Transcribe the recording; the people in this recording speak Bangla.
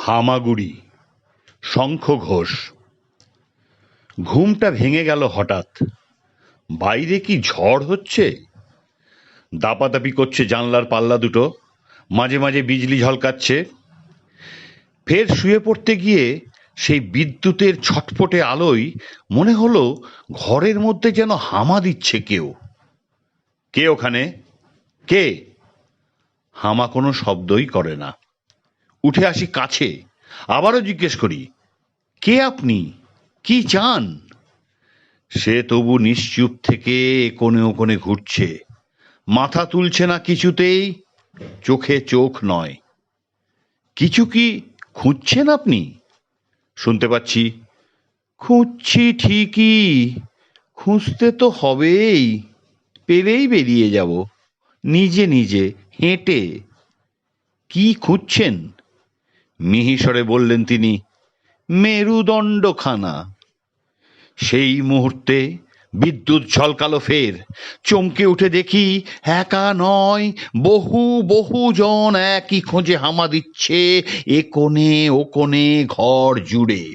হামাগুড়ি, শঙ্খ ঘোষ। ঘুমটা ভেঙে গেল হঠাৎ। বাইরে কি ঝড় হচ্ছে? দাপাদাপি করছে জানলার পাল্লা দুটো, মাঝে মাঝে বিজলি ঝলকাচ্ছে। ফের শুয়ে পড়তে গিয়ে সেই বিদ্যুতের ছটফটে আলোয় মনে হলো ঘরের মধ্যে যেন হামা দিচ্ছে কেউ। কে ওখানে? কে? হামা কোনো শব্দই করে না। উঠে আসি কাছে, আবারও জিজ্ঞেস করি, কে আপনি? কি চান? সে তবু নিশ্চুপ থেকে কোণে ও কোণে ঘুরছে, মাথা তুলছে না কিছুতেই, চোখে চোখ নয়। কিছু কি খুঁজছেন আপনি? শুনতে পাচ্ছি, খুঁজছি ঠিকই, খুঁজতে তো হবেই, পেলেই বেরিয়ে যাব নিজে নিজে হেঁটে। কি খুঁজছেন? মিহিসরে বললেন তিনি, মেরুদণ্ডখানা। সেই মুহূর্তে বিদ্যুৎ ঝলকালো ফের। চমকে উঠে দেখি, একা নয়, বহু বহু জন একই খোঁজে হামা দিচ্ছে এ কোণে ও কোণে ঘর জুড়ে।